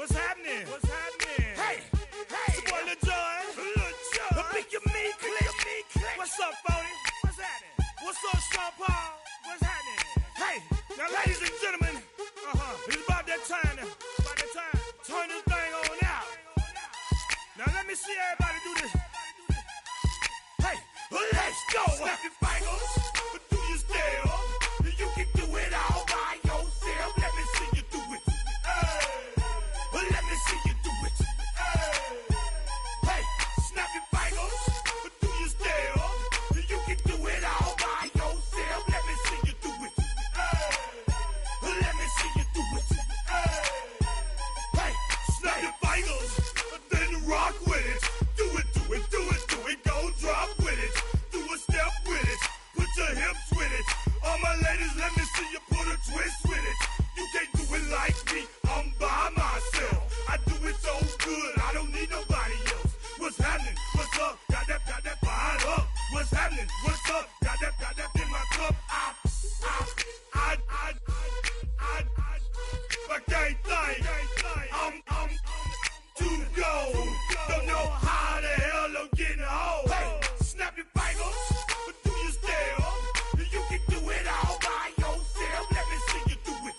What's happening? What's happening? Hey, hey, it's your boy Lil John. The Pick Your Me Click. What's up, Phony? What's happening? What's up, Sean Paul? What's happening? Hey, now, ladies and gentlemen, it's about that time. Turn this thing on out. Now, let me see everybody do this. Hey, let's go. Snap your fingers, but do you still? You can do it all by yourself. Let me see you do it. Let me see you do it. Hey, snap your fingers, but do you still? You can do it all by yourself. Let me see you do it. Let me see you do it. Hey, snap your fingers, then rock with it. Do it, do it, do it, do it. Go drop with it. Do a step with it. Put your hips with it. All my ladies, let me see you put a twist with it. You can't do it like me. I'm by myself. I do it so good, I don't need nobody else. What's happening? What's up? Got that fired up. What's happening? What's up? Got that in my cup. I can't think. I'm too go. Don't know how the hell I'm getting home. Hey, snap your fingers, but do you still? You can do it all by yourself. Let me see you do it.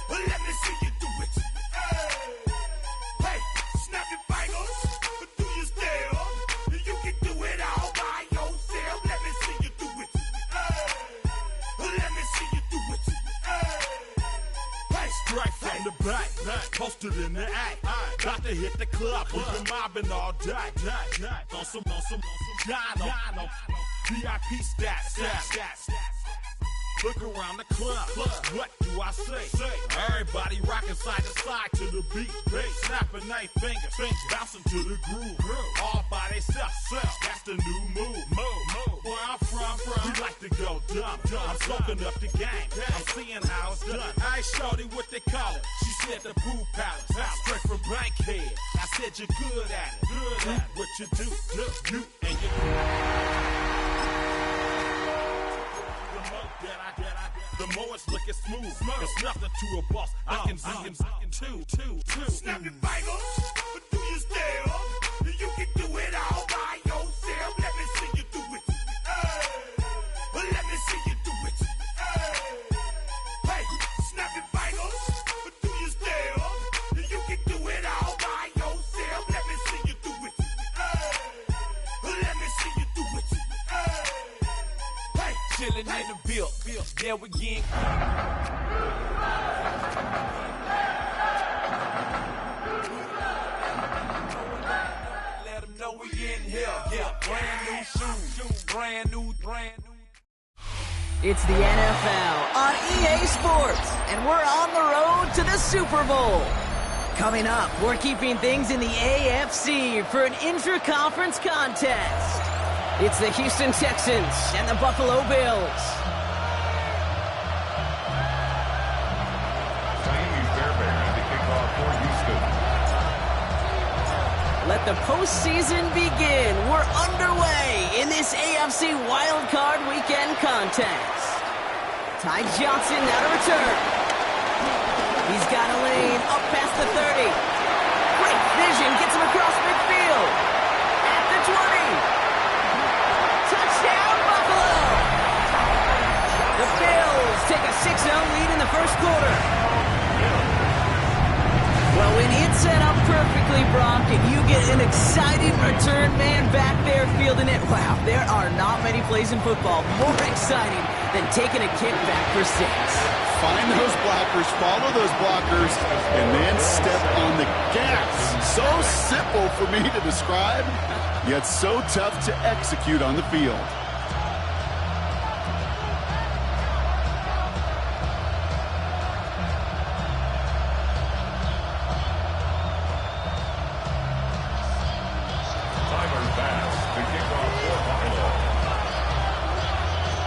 Let me see you do it. Hey, snap your fingers, but do you still? You can do it all by yourself. Let me see you do it. Let me see you do it. Hey, Straight from the back, posted in the act. Got to hit the club, we've been mobbing all day. On some Dino, VIP stats. Look around the club, what do I say? Everybody rocking side to side to the beat. Snapping their fingers, bouncing to the groove. All by themselves, that's the new move. Where I'm from, we like to go dumb. I'm soaking up the game, I'm seeing how it's done. I ain't shorty what they call it. She said the pool palace, straight from Bankhead. I said you're good at it. Do what you do, you and your the more it's looking smooth. It's nothing to a boss. I can two. snap your fingers, but do you still? You can do it all by yourself. Let me see you do it. Let me see you do it. Hey, snap your fingers, but do you still? You can do it all by yourself. Let me see you do it. Let me see you do it. Hey, Chillin' in the build. Yeah, we getting let them know we in here. Yeah, brand new shoes, brand new. It's the NFL on EA Sports, and we're on the road to the Super Bowl. Coming up, we're keeping things in the AFC for an intra-conference contest. It's the Houston Texans and the Buffalo Bills. Let the postseason begin. We're underway in this AFC Wildcard Weekend contest. Ty Johnson now to return. He's got a lane up past the 30. Great vision, gets him across midfield. At the 20. Touchdown, Buffalo! The Bills take a 6-0 lead in the first quarter. Well, when it's set up perfectly, Brock, and you get an exciting return man back there fielding it, wow, there are not many plays in football more exciting than taking a kick back for 6. Find those blockers, follow those blockers, and then step on the gas. So simple for me to describe, yet so tough to execute on the field.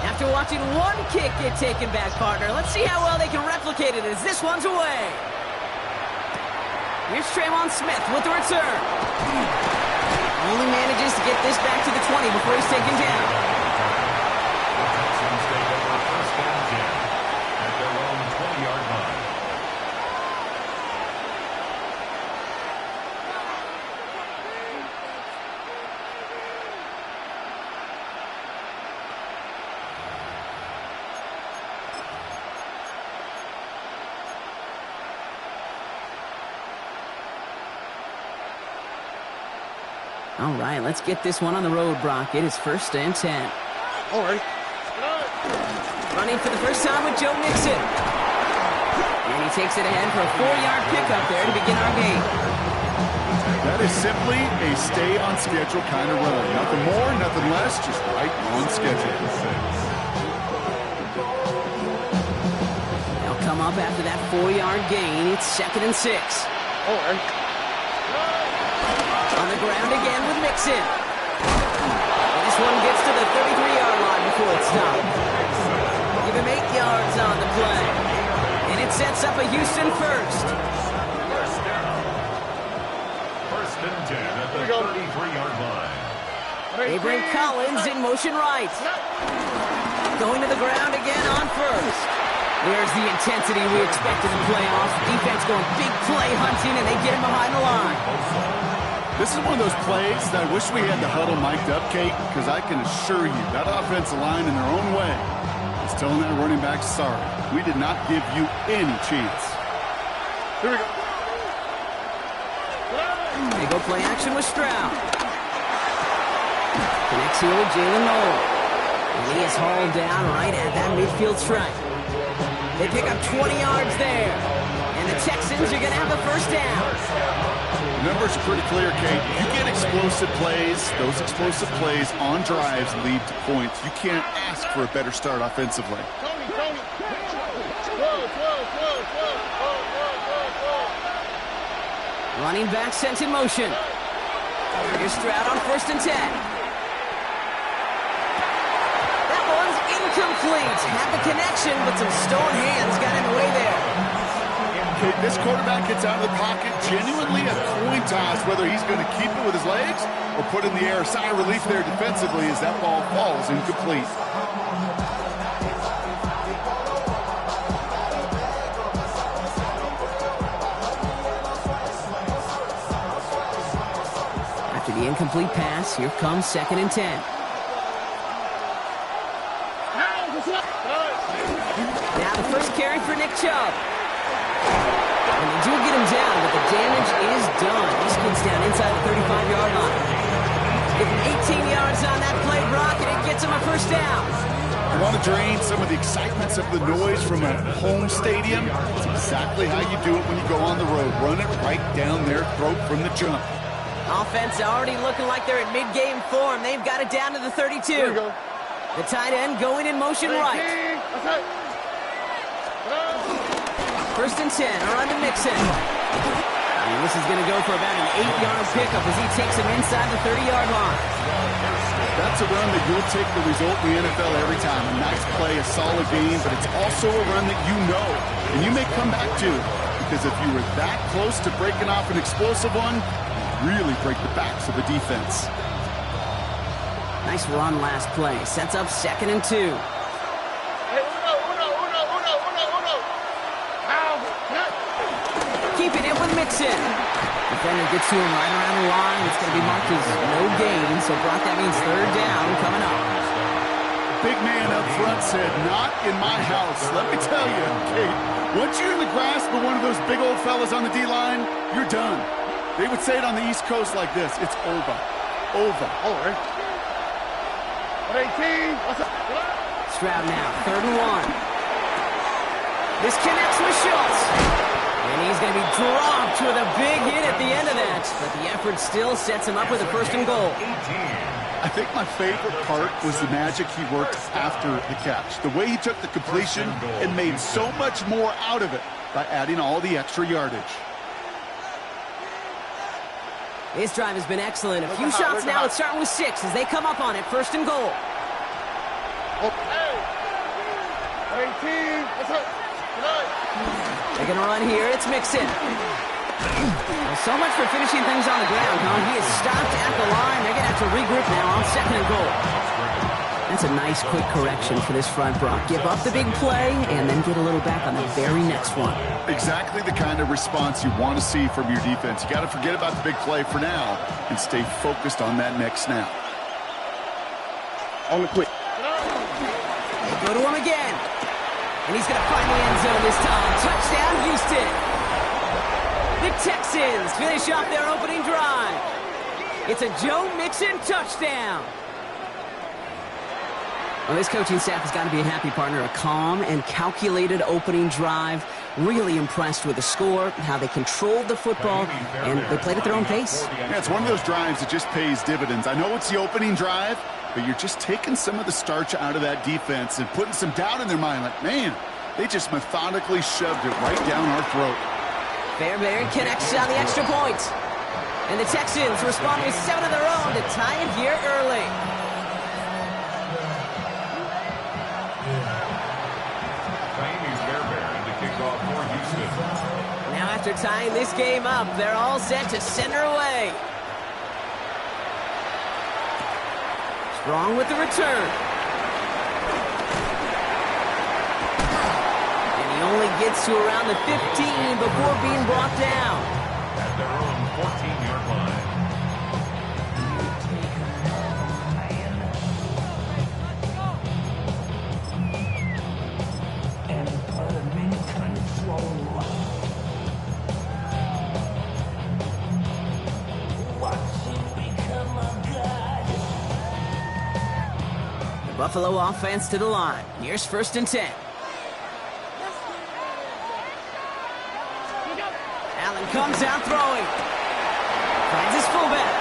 After watching one kick get taken back, partner, let's see how well they can replicate it as this one's away. Here's Tremont Smith with the return. Only manages to get this back to the 20 before he's taken down. First and 10 at their own 20-yard line. All right, let's get this one on the road, Brock. It is first and 10. All right. Running for the first time with Joe Mixon. And he takes it ahead for a 4-yard pickup there to begin our game. That is simply a stay-on-schedule kind of run. Nothing more, nothing less, just right on schedule. They'll come up after that 4-yard gain. It's 2nd and 6. All right. On the ground again with Mixon. This one gets to the 33-yard line before it's stopped. Give him 8 yards on the play. And it sets up a Houston first. First down. First and 10 at the 33-yard line. They bring Collins in motion right. Going to the ground again on first. There's the intensity we expect in the playoffs. Defense going big play hunting, and they get him behind the line. This is one of those plays that I wish we had the huddle mic'd up, Kate, because I can assure you that offensive line in their own way is telling that running back, sorry, we did not give you any chance. Here we go. They go play action with Stroud. Connects here with Jalen Noel. And he is hauled down right at that midfield stripe. They pick up 20 yards there. And the Texans are going to have the first down. Numbers are pretty clear, Kate. You get explosive plays. Those explosive plays on drives lead to points. You can't ask for a better start offensively. Tony. Running back sent in motion. Here's Stroud on 1st and 10. That one's incomplete. Had the connection, but some stone hands got in the way there. Okay, this quarterback gets out of the pocket, genuinely a coin toss whether he's going to keep it with his legs or put in the air. A sigh of relief there defensively as that ball falls incomplete. After the incomplete pass, here comes 2nd and 10. Now the first carry for Nick Chubb. And they do get him down, but the damage is done. This kid's down inside the 35-yard line. Give him 18 yards on that play, Brock, and it gets him a first down. You want to drain some of the excitements of the noise from a home stadium? It's exactly how you do it when you go on the road. Run it right down their throat from the jump. Offense already looking like they're in mid-game form. They've got it down to the 32. Here we go. The tight end going in motion right. First and 10, around to Mixon. And this is going to go for about an 8-yard pickup as he takes him inside the 30-yard line. That's a run that you'll take the result in the NFL every time. A nice play, a solid game, but it's also a run that you know, and you may come back to. Because if you were that close to breaking off an explosive one, you really break the backs of the defense. Nice run last play. Sets up 2nd and 2. Keeping it with Mixon. Defender gets to him right around the line. It's going to be marked as no gain. So, Brock, that means 3rd down coming up. Big man up front said, not in my house. Let me tell you, Kate, once you're in the grasp of one of those big old fellas on the D-line, you're done. They would say it on the East Coast like this. It's over. Over. All right. 18. Stroud now, 3rd and 1. This connects with Schultz. And he's going to be dropped with a big hit at the end of that. but the effort still sets him up with a first and goal. I think my favorite part was the magic he worked after the catch. The way he took the completion and made so much more out of it by adding all the extra yardage. This drive has been excellent. A few shots now. It's starting with 6 as they come up on it. First and goal. Okay. 18. What's up? They're going to run here. It's Mixon. Well, so much for finishing things on the ground, huh? He is stopped at the line. They're going to have to regroup now on second and goal. That's a nice quick correction for this front, Brock. Give up the big play and then get a little back on the very next one. Exactly the kind of response you want to see from your defense. You got to forget about the big play for now and stay focused on that next snap. On the quick. They go to him again. And he's going to find the end zone this time. Touchdown, Houston. The Texans finish off their opening drive. It's a Joe Mixon touchdown. Well, this coaching staff has got to be a happy partner. A calm and calculated opening drive. Really impressed with the score, how they controlled the football, and they played at their own pace. Yeah, it's one of those drives that just pays dividends. I know it's the opening drive, but you're just taking some of the starch out of that defense and putting some doubt in their mind. Like, man, they just methodically shoved it right down our throat. Fairbairn connects on the extra point. And the Texans respond with 7 of their own to tie it here early. Now after tying this game up, they're all set to send her away. Strong with the return. And he only gets to around the 15 before being brought down. At their own 14-yard line. Buffalo offense to the line. Here's first and 10. Allen comes out throwing. Finds his fullback.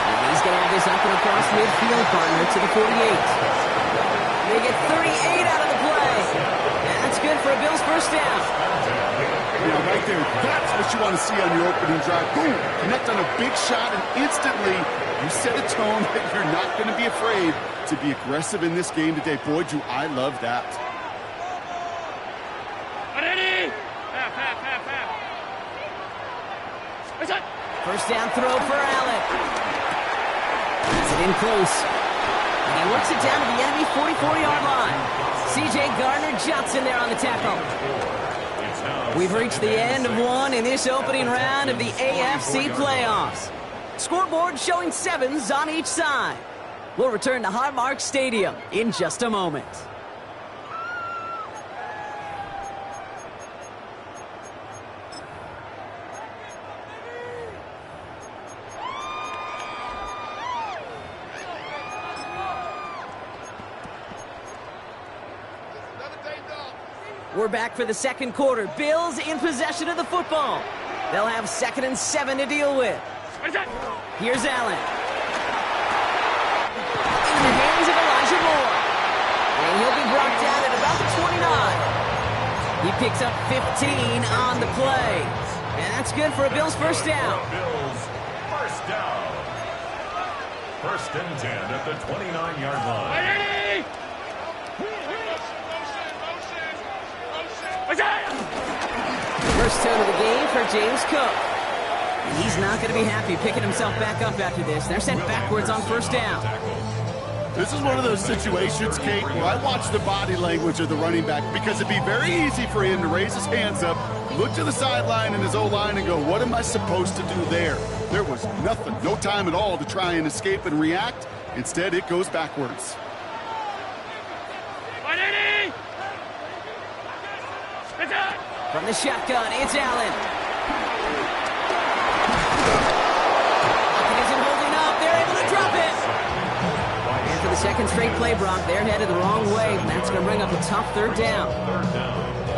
And he's going to have this up and across midfield, partner, to the 48. They get 38 out of the play. And that's good for a Bills first down. Yeah, right there. That's what you want to see on your opening drive. Boom! Connect on a big shot, and instantly you set a tone that you're not going to be afraid to be aggressive in this game today. Boy, do I love that. First down throw for Allen. Gets it in close. And he works it down to the enemy 44-yard line. C.J. Gardner-Johnson there on the tackle. We've reached the end of one in this opening round of the AFC playoffs. Scoreboard showing 7s on each side. We'll return to Highmark Stadium in just a moment. We're back for the second quarter. Bills in possession of the football. They'll have 2nd and 7 to deal with. Here's Allen. In the hands of Elijah Moore. And he'll be brought down at about the 29. He picks up 15 on the play. And that's good for a Bills first down. Bills first down. First and 10 at the 29-yard line. First turn of the game for James Cook. And he's not going to be happy picking himself back up after this. They're sent backwards on first down. This is one of those situations, Kate, where I watch the body language of the running back because it'd be very easy for him to raise his hands up, look to the sideline in his O-line and go, what am I supposed to do there? There was nothing, no time at all to try and escape and react. Instead, it goes backwards. From the shotgun, it's Allen. Pocket isn't holding up. They're able to drop it. And for the second straight play, Brock, they're headed the wrong way. And that's going to bring up a tough third down.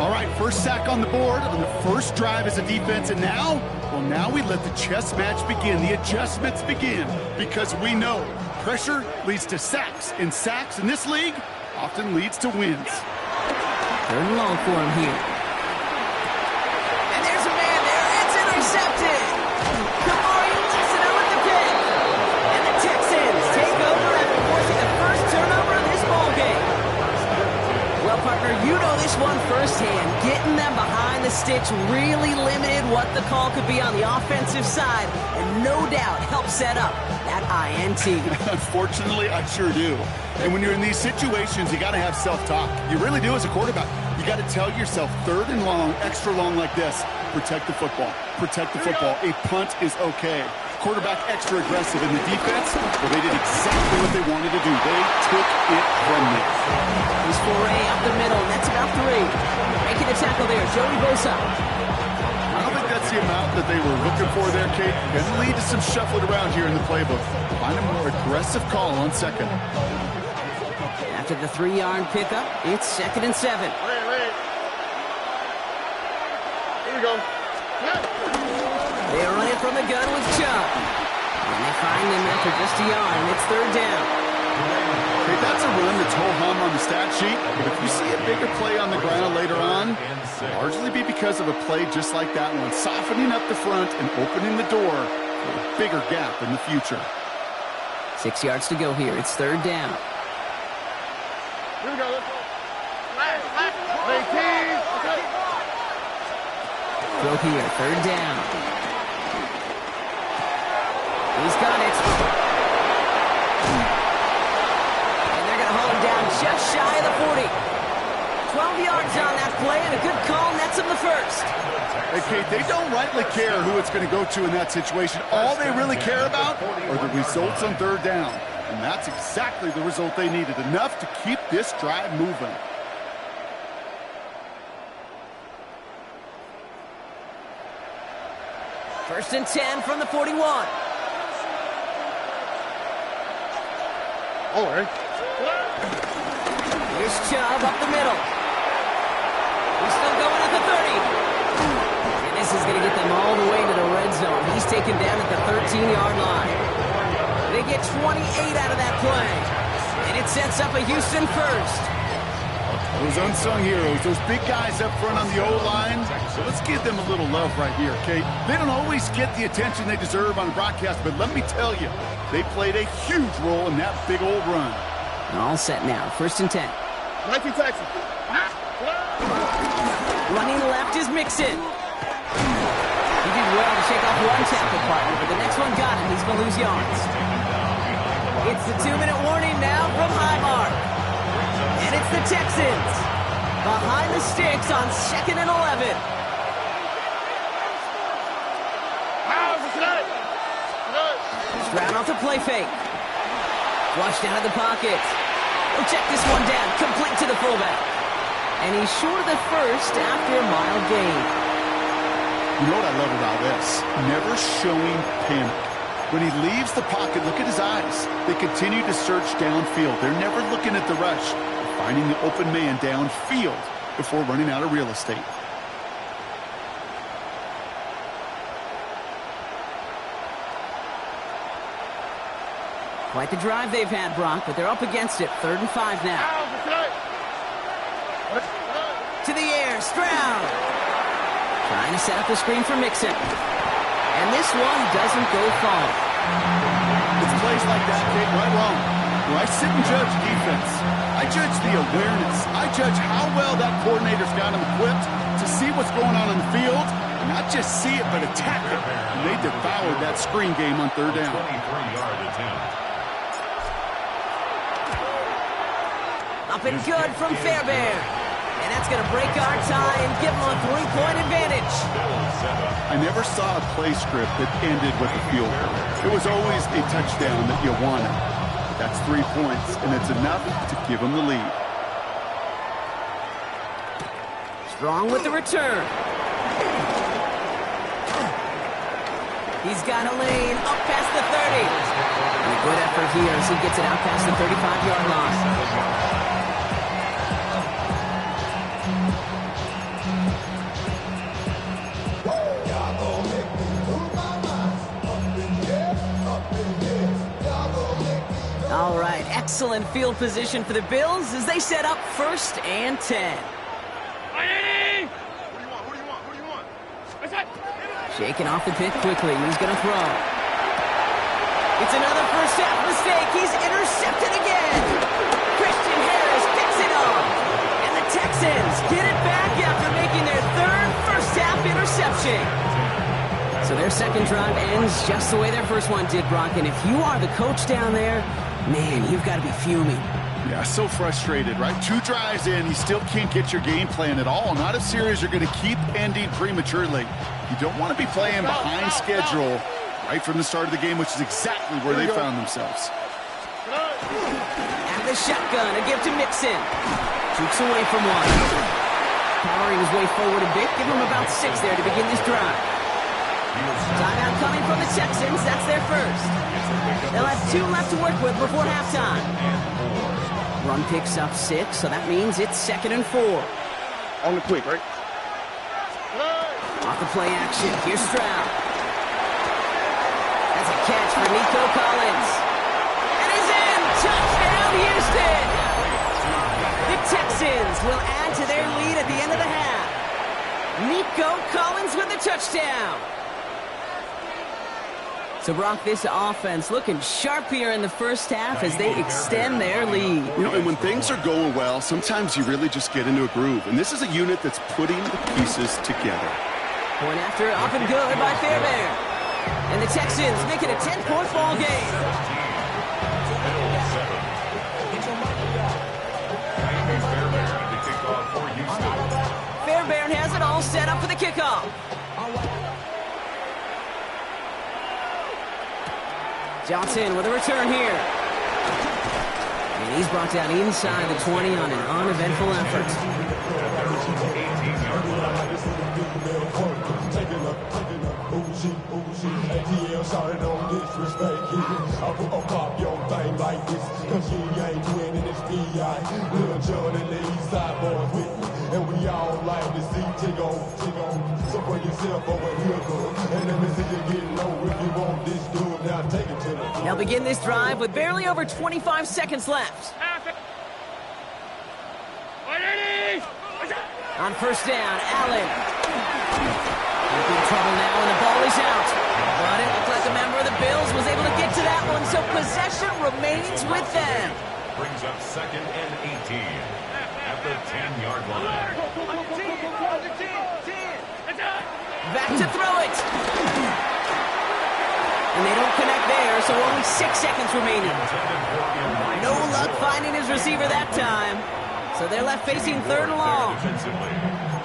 All right, first sack on the board on the first drive as a defense, and now, well, now we let the chess match begin, the adjustments begin, because we know pressure leads to sacks, and sacks in this league often leads to wins. Third and long for him here. And there's a man there. It's intercepted. Kamari Lassiter with the pick. And the Texans take over after forcing the first turnover of this ball game. Well, partner, you know this one firsthand. Getting them behind the sticks really limited what the call could be on the offensive side, and no doubt helped set up that INT. Unfortunately, I sure do. And when you're in these situations, you got to have self-talk. You really do as a quarterback. You got to tell yourself, third and long, extra long like this, protect the football. Protect the football. A punt is okay. Quarterback extra aggressive in the defense, well, they did exactly what they wanted to do. They took it from there. He's foray up the middle. That's about 3. Making the tackle there, Joey Bosa. I don't think that's the amount that they were looking for there, Kate. Can lead to some shuffling around here in the playbook. Find a more aggressive call on second. After the 3-yard pickup, it's 2nd and 7. Wait. Here we go. They run it from the gun with Chubb. And they find him after just a yard, and it's 3rd down. Okay, that's a run that's ho-hum on the stat sheet, but if you see a bigger play on the ground later on, it'll largely be because of a play just like that one, softening up the front and opening the door for a bigger gap in the future. 6 yards to go here. It's 3rd down. Here we go. Play team. Go here, 3rd down. He's got it. And they're going to hold him down just shy of the 40. 12 yards on that play, and a good call nets him the first. Hey, Kate, they don't rightly care who it's going to go to in that situation. All they really care about are the results on 3rd down. And that's exactly the result they needed, enough to keep this drive moving. First and 10 from the 41. All right. Here's Chubb up the middle. He's still going at the 30. And this is going to get them all the way to the red zone. He's taken down at the 13-yard line. They get 28 out of that play. And it sets up a Houston first. Those unsung heroes, those big guys up front on the O-line. So let's give them a little love right here, Kate. They don't always get the attention they deserve on the broadcast, but let me tell you, they played a huge role in that big old run. All set now. First and 10. 19 Texans. Running left is Mixon. He did well to shake off one tackle partner, but the next one got him. He's going to lose yards. It's the 2-minute warning now from Highmark. And it's the Texans behind the sticks on 2nd and 11. Stroud off the play fake. Flushed out of the pocket. He'll check this one down, complete to the fullback. And he's short of the first after a mild gain. You know what I love about this? Never showing panic. When he leaves the pocket, look at his eyes. They continue to search downfield. They're never looking at the rush. They're finding the open man downfield before running out of real estate. Quite the drive they've had, Brock, but they're up against it. 3rd and 5 now. To the air, Stroud. Trying to set up the screen for Mixon. And this one doesn't go far. It's plays like that, Kate, right wrong. When I sit and judge defense, I judge the awareness. I judge how well that coordinator's got him equipped to see what's going on in the field, and not just see it, but attack it. And they devoured that screen game on 3rd down. 23-yard attempt. Up and good from Fairbairn. And that's going to break our tie and give them a 3-point advantage. I never saw a play script that ended with a field goal. It was always a touchdown that you wanted. But that's 3 points, and it's enough to give them the lead. Strong with the return. He's got a lane up past the 30. And a good effort here as he gets it out past the 35-yard line. excellent field position for the Bills as they set up 1st and 10. Shaking off the pick quickly. He's going to throw. It's another first half mistake. He's intercepted again. Christian Harris picks it off. And the Texans get it back after making their 3rd first half interception. So their second drive ends just the way their first one did, Brock. And if you are the coach down there, man, you've got to be fuming. Yeah, so frustrated, right? 2 drives in, you still can't get your game plan at all. Not a series you're going to keep ending prematurely. You don't want to be playing behind schedule right from the start of the game, which is exactly where they found themselves. At the shotgun, a give to Mixon. Jukes away from one. Powering his way forward a bit. Give him about 6 there to begin this drive. Timeout coming from the Texans. That's their first. They'll have 2 left to work with before halftime. Run picks up 6, so that means it's 2nd and 4. On the quick, right? Off the play action. Here's Stroud. That's a catch for Nico Collins. And he's in! Touchdown, Houston! The Texans will add to their lead at the end of the half. Nico Collins with the touchdown. So, Brock, this offense looking sharp here in the first half as they extend their lead. You know, and when things are going well, sometimes you really just get into a groove. And this is a unit that's putting the pieces together. Point after, up and good by Fairbairn. And the Texans make it a 10-point ball game. Fairbairn has it all set up for the kickoff. Johnson with a return here. And he's brought down inside the 20 on an uneventful effort. And we all like to see tick on. So bring yourself over here, good. And let me see you get low if you want this dude. Now take it to the... They'll begin this drive with barely over 25 seconds left. On first down, Allen. In big trouble now, and the ball is out. But it looked like a member of the Bills was able to get to that one, so possession remains with them. Brings up 2nd and 18 at the 10-yard line. Back to throw it. And they don't connect there, so only 6 seconds remaining. No luck finding his receiver that time. So they're left facing 3rd and long.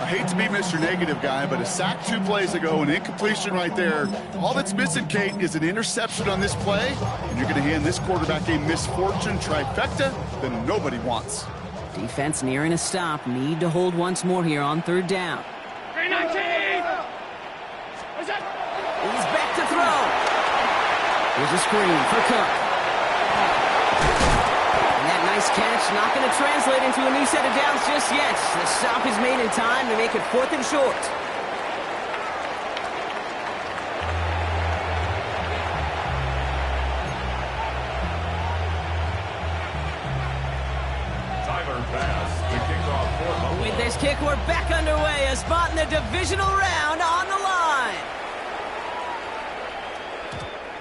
I hate to be Mr. Negative guy, but a sack 2 plays ago, an incompletion right there. All that's missing, Kate, is an interception on this play, and you're going to hand this quarterback a misfortune trifecta that nobody wants. Defense nearing a stop. Need to hold once more here on 3rd down. He's back to throw. Here's a screen for Cook. And that nice catch not going to translate into a new set of downs just yet. The stop is made in time to make it 4th and short. Timer pass to kick off for... With this kick, we're back underway. A spot in the divisional round on the line.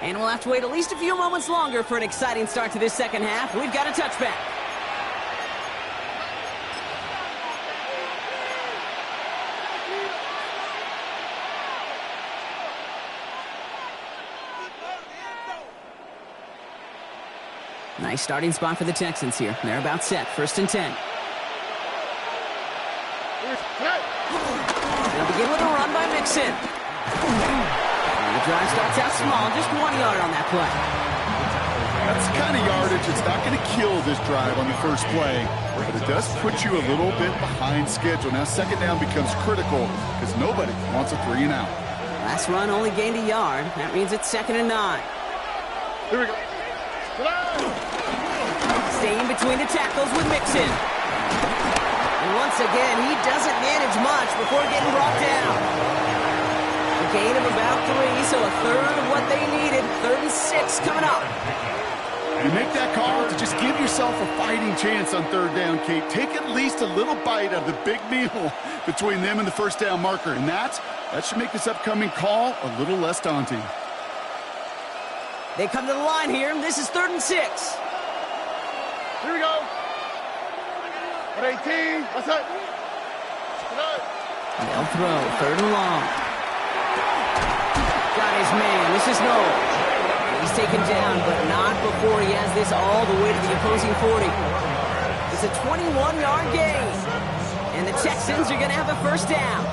And we'll have to wait at least a few moments longer for an exciting start to this second half. We've got a touchback. Nice starting spot for the Texans here. They're about set. 1st and 10. They'll begin with a run by Mixon. The drive starts out small, just 1 yard on that play. That's the kind of yardage that's not going to kill this drive on the first play, but it does put you a little bit behind schedule. Now 2nd down becomes critical because nobody wants a 3 and out. Last run only gained a yard. That means it's 2nd and 9. Here we go. Staying between the tackles with Mixon. And once again, he doesn't manage much before getting brought down. A gain of about 3, so a third of what they needed. 3rd and 6 coming up. You make that call to just give yourself a fighting chance on third down, Kate. Take at least a little bite of the big meal between them and the first down marker, and that should make this upcoming call a little less daunting. They come to the line here. This is 3rd and 6. Here we go. At 18. What's up? They'll throw. 3rd and long. Got his man. This is Noel. He's taken down, but not before he has this all the way to the opposing 40. It's a 21-yard gain. And the Texans are going to have a first down.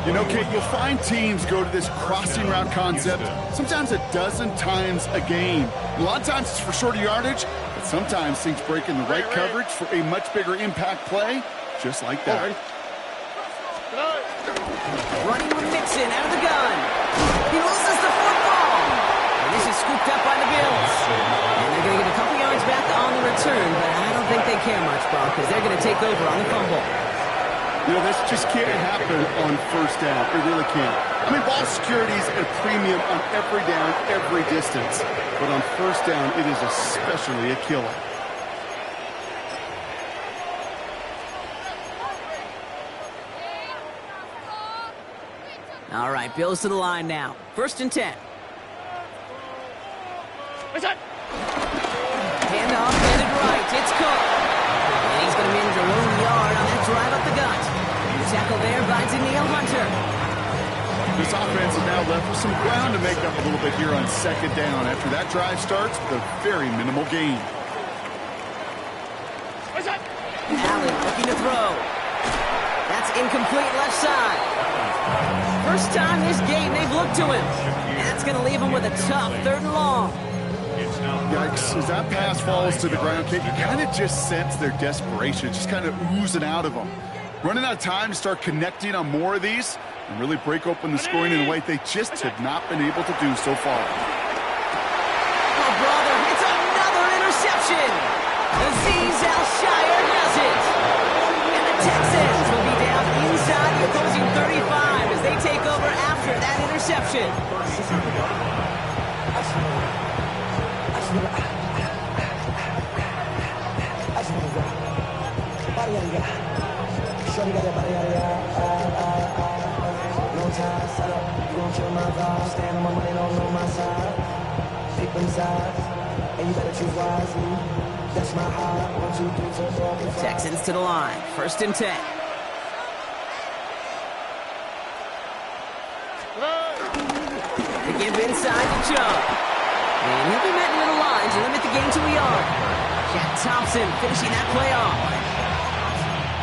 You know, Kate, you'll find teams go to this crossing route concept sometimes a dozen times a game. A lot of times it's for shorter yardage, but sometimes things break in the right coverage for a much bigger impact play, just like that. Running with Mixon out of the gun. He loses the football. And this is scooped up by the Bills. And they're going to get a couple yards back on the return, but I don't think they care much, Brock, because they're going to take over on the fumble. You know, this just can't happen on first down. It really can't. I mean, ball security is at a premium on every down, every distance. But on first down, it is especially a killer. All right, Bills to the line now. 1st and 10. Handoff, headed right. It's Cook. And he's going to manage a lone yard on that drive up the gut. The tackle there by Danielle Hunter. This offense is now left with some ground to make up a little bit here on 2nd down after that drive starts with a very minimal gain. Allen looking to throw. That's incomplete left side. First time this game they've looked to him. And that's going to leave him with a tough 3rd and long. Yikes, as that pass falls to the ground, Kate, you kind of just sense their desperation, just kind of oozing out of them. Running out of time to start connecting on more of these and really break open the scoring in a way they just have not been able to do so far. Oh, brother, it's another interception. Azeez Al-Shire has it. And the Texans will be down inside the opposing 35 as they take over after that interception. Texans to the line. 1st and 10. They give inside to Chubb. And he'll be met near the line to limit the gain to a yard. Jack Thompson finishing that play off.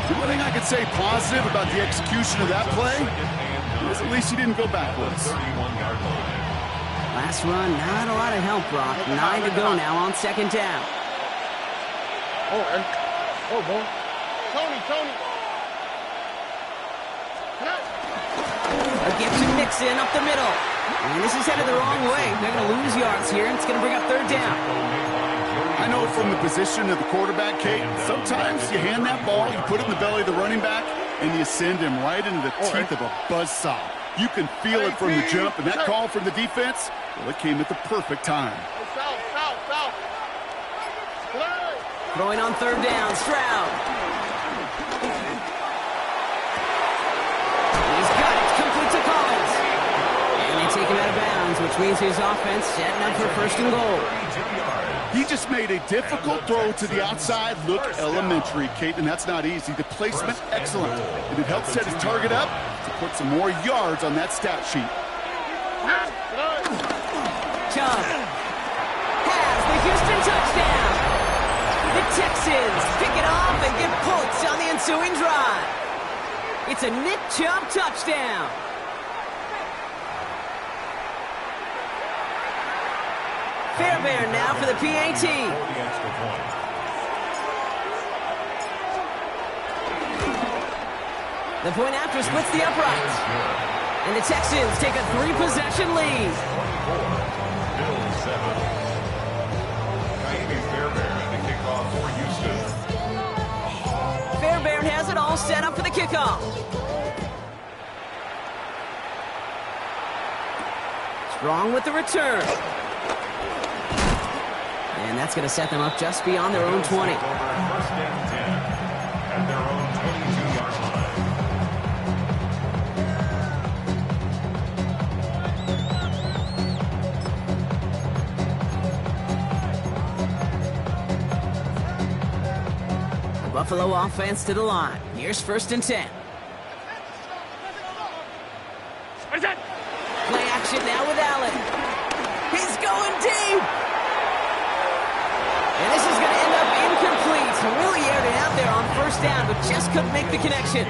The one thing I could say positive about the execution of that play is at least he didn't go backwards. Last run, not a lot of help, Brock. 9 to go now on 2nd down. Oh, boy. Tony. A gift to Mixon up the middle. And this is headed the wrong way. They're going to lose yards here, and it's going to bring up 3rd down. I know from the position of the quarterback, Kate, sometimes you hand that ball, you put it in the belly of the running back, and you send him right into the teeth of a buzzsaw. You can feel it from the jump, and that call from the defense, well, it came at the perfect time. Throwing on 3rd down, Stroud. He's got it, complete to Collins. And they take him out of bounds, which means his offense setting up for 1st and goal. He just made a difficult throw to the outside look elementary, Kate, and that's not easy. The placement, excellent. And it helped set his target up to put some more yards on that stat sheet. Chubb has the Houston touchdown. The Texans pick it off and get points on the ensuing drive. It's a Nick Chubb touchdown. Fairbairn now for the PAT. The point after splits the uprights. And the Texans take a 3-possession lead. Fairbairn has it all set up for the kickoff. Strong with the return. And And that's going to set them up just beyond their own 20. First and 10 at their own 22-yard line. The Buffalo offense to the line. Here's 1st and 10. Play action now with Allen. He's going deep. And this is going to end up incomplete. Really aired it out there on 1st down, but just couldn't make the connection.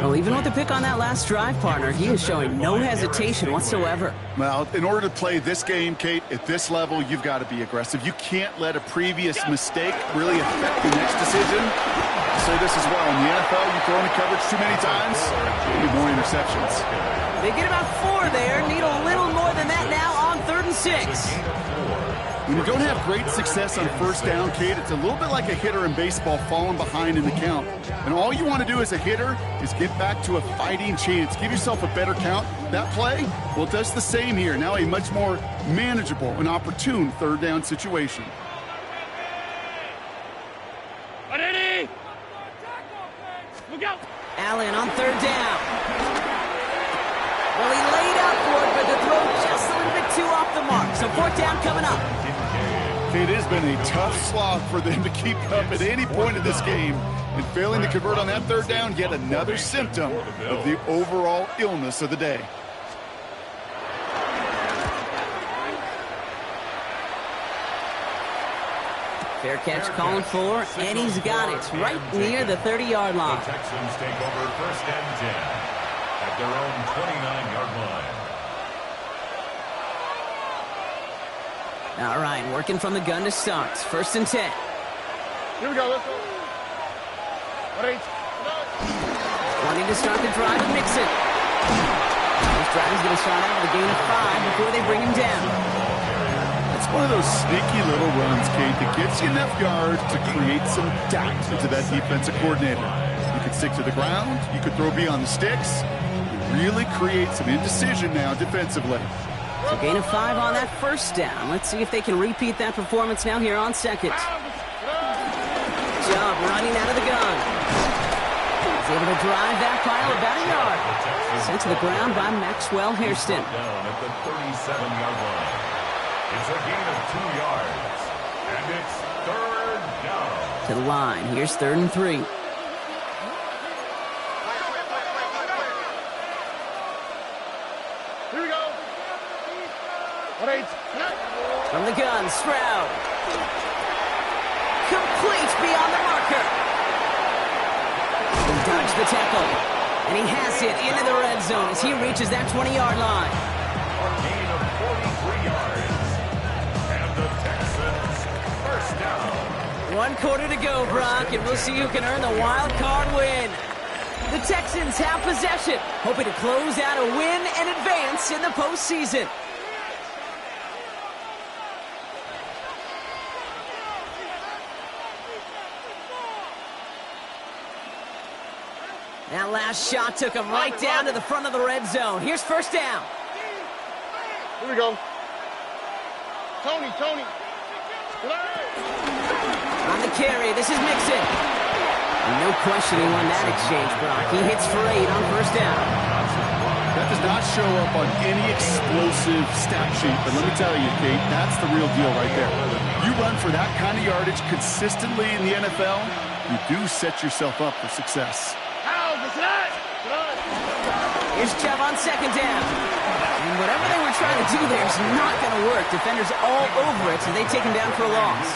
Well, even with the pick on that last drive, partner, he is showing no hesitation whatsoever. Well, in order to play this game, Kate, at this level, you've got to be aggressive. You can't let a previous mistake really affect the next decision. I'll say this as well. In the NFL, you throw into coverage too many times, you get more interceptions. They get about 4 there. Need a little more than that now on 3rd and 6. When you don't have great success on 1st down, Kate, it's a little bit like a hitter in baseball falling behind in the count. And all you want to do as a hitter is get back to a fighting chance. Give yourself a better count. That play, well, it does the same here. Now a much more manageable and opportune 3rd down situation. Allen on 3rd down. Well, he laid out for it, but the throw just a little bit too off the mark. So 4th down coming up. It has been a tough slog for them to keep up at any point in this game. And failing to convert on that 3rd down, yet another symptom of the overall illness of the day. Fair catch calling for, and he's got it right near the 30-yard line. The Texans take over 1st and 10 at their own 29-yard line. All right, working from the gun to start. 1st and 10. Here we go. Let's go. 20 to start the drive with Mixon. This drive is going to start out with a gain of 5 before they bring him down. It's one of those sneaky little runs, Kate, that gets you enough yards to create some doubt into that defensive coordinator. You could stick to the ground. You could throw beyond the sticks. You really create some indecision now defensively. So gain of 5 on that 1st down. Let's see if they can repeat that performance now here on 2nd. Job running out of the gun. He's able to drive that pile about a yard. Sent to the ground by Maxwell Hairston. Down at the 37-yard line. It's a gain of 2 yards. And it's 3rd down. To the line. Here's 3rd and 3. Here we go. From the gun, Stroud. Complete beyond the marker. He dodged the tackle. And he has it into the red zone as he reaches that 20-yard line. A gain of 43 yards. And the Texans 1st down. 1 quarter to go, Brock, and we'll see who can earn the wild card win. The Texans have possession, hoping to close out a win and advance in the postseason. That last shot took him right down to the front of the red zone. Here's 1st down. Here we go. Tony. On the carry, this is Mixon. No question he won that exchange, Brock. He hits for 8 on 1st down. That does not show up on any explosive stat sheet, but let me tell you, Kate, that's the real deal right there. You run for that kind of yardage consistently in the NFL, you do set yourself up for success. Here's Chubb on 2nd down. And whatever they were trying to do there is not going to work. Defenders all over it, so they take him down for a loss.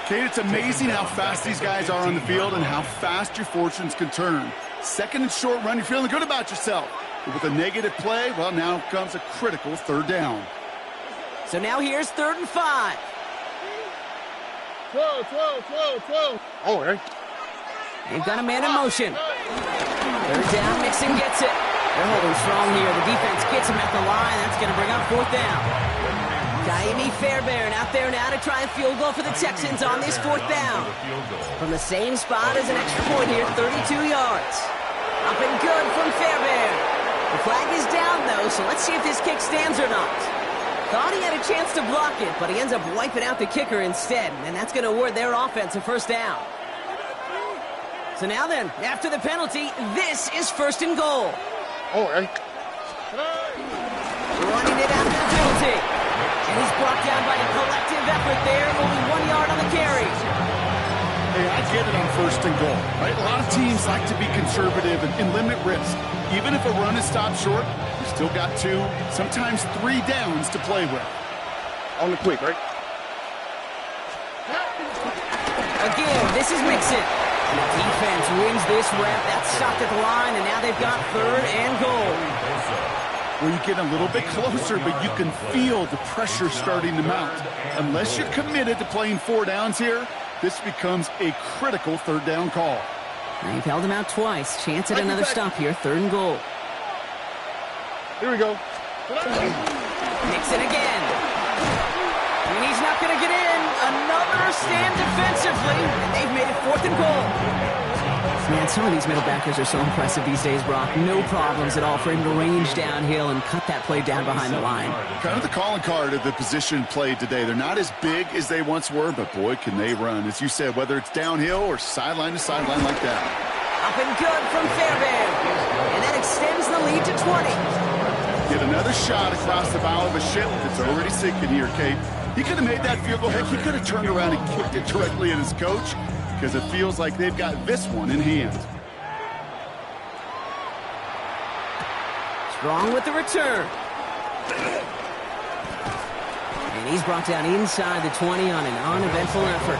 Kate, it's amazing how fast these guys are on the field and how fast your fortunes can turn. 2nd and short run, you're feeling good about yourself. But with a negative play, well, now comes a critical 3rd down. So now here's 3rd and 5. 12. Oh, okay. They've got a man in motion. 3rd down, Mixon gets it. They're holding strong here. The defense gets him at the line. That's going to bring up 4th down. Taimi Fairbairn out there now to try a field goal for the Texans on this 4th down. From the same spot as an extra point here, 32 yards. Up and good from Fairbairn. The flag is down, though, so let's see if this kick stands or not. Thought he had a chance to block it, but he ends up wiping out the kicker instead, and that's going to award their offense a first down. So now then, after the penalty, this is first and goal. Oh, hey. Running it after the penalty. And he's brought down by a collective effort there, only 1 yard on the carry. Hey, I get it on first and goal, right? A lot of teams like to be conservative and limit risk. Even if a run is stopped short, you still got 2, sometimes 3 downs to play with. On the quick, right? Again, this is Mixon. And the defense wins this rep. That's stopped at the line, and now they've got third and goal. Well, you get a little bit closer, but you can feel the pressure starting to mount. Unless you're committed to playing 4 downs here, this becomes a critical third down call. They've held him out twice. Chance at another stop here. Third and goal. Here we go. Mixon again. And he's not going to get in. Another stand defensively. And they've made it fourth and goal. Man, some of these middle backers are so impressive these days, Brock. No problems at all for him to range downhill and cut that play down behind the line. Kind of the calling card of the position played today. They're not as big as they once were, but boy, can they run. As you said, whether it's downhill or sideline to sideline like that. Up and good from Fairbairn. And that extends the lead to 20. Get another shot across the bow of a ship that's already sinking here, Kate. He could have made that field goal. Heck, he could have turned around and kicked it directly at his coach, because it feels like they've got this one in hand. Strong with the return. And he's brought down inside the 20 on an uneventful effort.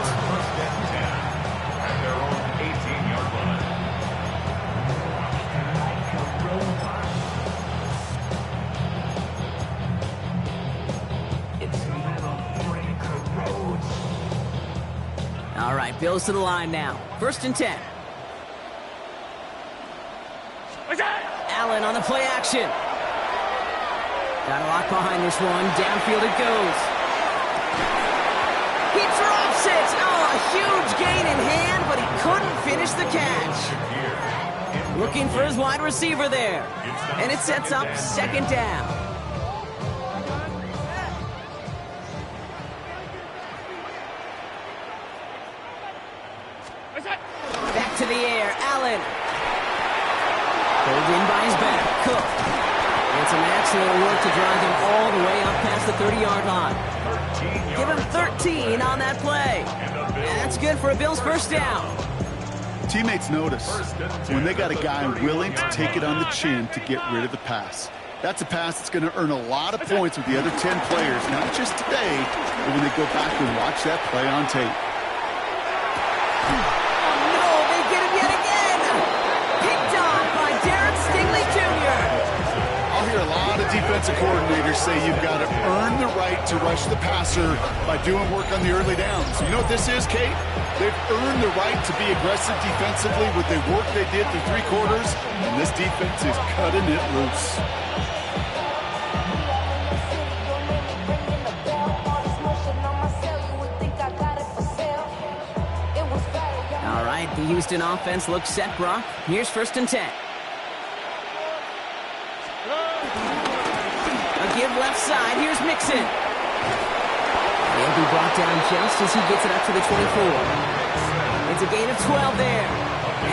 At their own 18-yard line. All right, Bills to the line now. First and 10. Allen on the play action. Got a lot behind this one. Downfield it goes. He drops it. Oh, a huge gain in hand, but he couldn't finish the catch. Looking for his wide receiver there. And it sets up second down. Back to the air. Allen. Pulled in by his back. Cook. And some excellent work to drive him all the way up past the 30-yard line. Give him 13 on that play. And that's good for a Bills first down. Teammates notice when they got a guy willing to take it on the chin to get rid of the pass. That's a pass that's going to earn a lot of points with the other 10 players, not just today, but when they go back and watch that play on tape. A lot of defensive coordinators say you've got to earn the right to rush the passer by doing work on the early downs. You know what this is, Kate? They've earned the right to be aggressive defensively with the work they did through 3 quarters, and this defense is cutting it loose. All right, the Houston offense looks set, Brock. Here's first and 10. Give left side. Here's Mixon. He'll be brought down just as he gets it up to the 24. It's a gain of 12 there.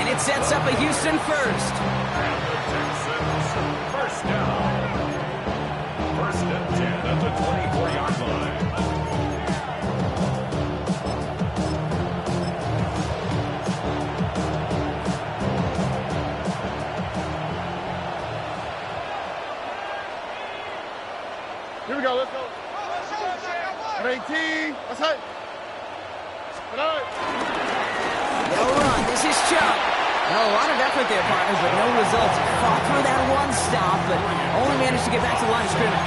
And it sets up a Houston first. First down. First and 10 at the 24-yard line. Here we go, let's go. 18, let's hit. No run, this is Chubb. Well, a lot of effort there, partner, but no results. Fought through that one stop, but only managed to get back to the line of scrimmage.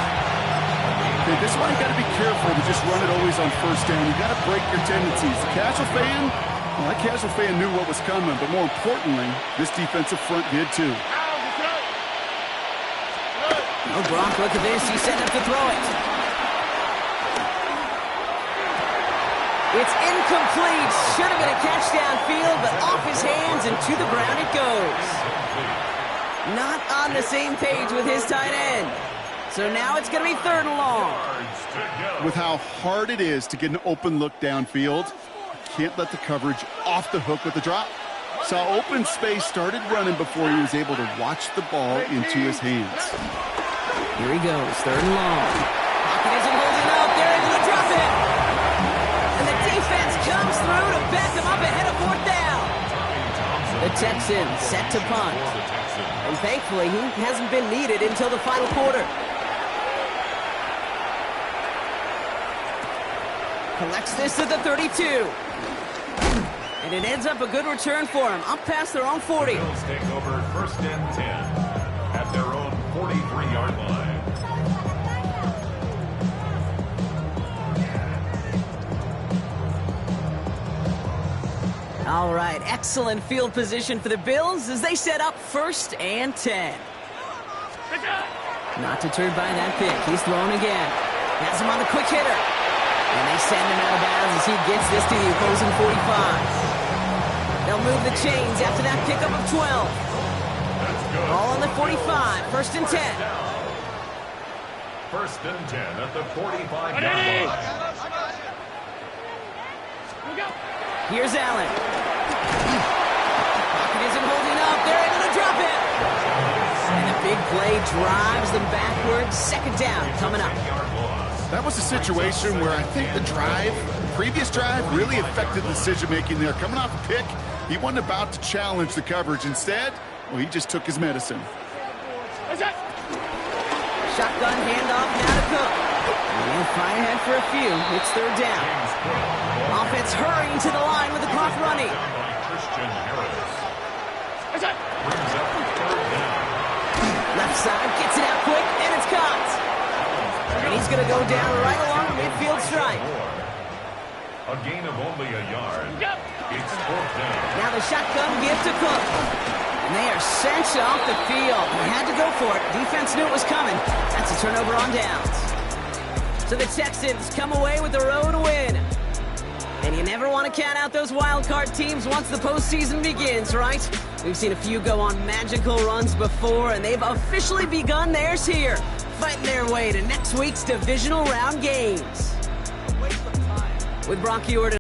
Okay, this is why you got to be careful to just run it always on first down. You got to break your tendencies. The casual fan, well, that casual fan knew what was coming, but more importantly, this defensive front did too. Oh, Brock, look at this. He's set up to throw it. It's incomplete. Should have been a catch downfield, but off his hands and to the ground it goes. Not on the same page with his tight end. So now it's going to be 3rd and long. With how hard it is to get an open look downfield, can't let the coverage off the hook with the drop. Saw open space, started running before he was able to watch the ball into his hands. Here he goes, 3rd and long. Pocket isn't holding up. They're able to drop it. And the defense comes through to back him up ahead of 4th down. The Texans set to punt. And thankfully, he hasn't been needed until the final quarter. Collects this at the 32. And it ends up a good return for him. Up past their own 40. The Bills take over 1st and 10 at their own 43-yard line. All right, excellent field position for the Bills as they set up 1st and 10. Not deterred by that pick. He's thrown again. Has him on the quick hitter. And they send him out of bounds as he gets this to the opposing 45. They'll move the chains after that pickup of 12. All on the 45, 1st and 10. 1st and 10 at the 45-yard line. Here's Allen. Pocket isn't holding up. They're able to drop it. And the big play drives them backwards. 2nd down coming up. That was a situation where I think the previous drive, really affected the decision-making there. Coming off a pick, he wasn't about to challenge the coverage. Instead, well, he just took his medicine. Shotgun handoff now to Cook. And he'll fly ahead for a few. It's 3rd down. Offense hurrying to the line with the clock running. Left side, gets it out quick, and it's caught. And he's going to go down right along the midfield stripe. A gain of only a yard. It's 4th down. Now the shotgun give to Cook. And they are sent off the field. They had to go for it. Defense knew it was coming. That's a turnover on downs. So the Texans come away with the road win. And you never want to count out those wild card teams once the postseason begins, right? We've seen a few go on magical runs before, and they've officially begun theirs here, fighting their way to next week's divisional round games. With Bronchior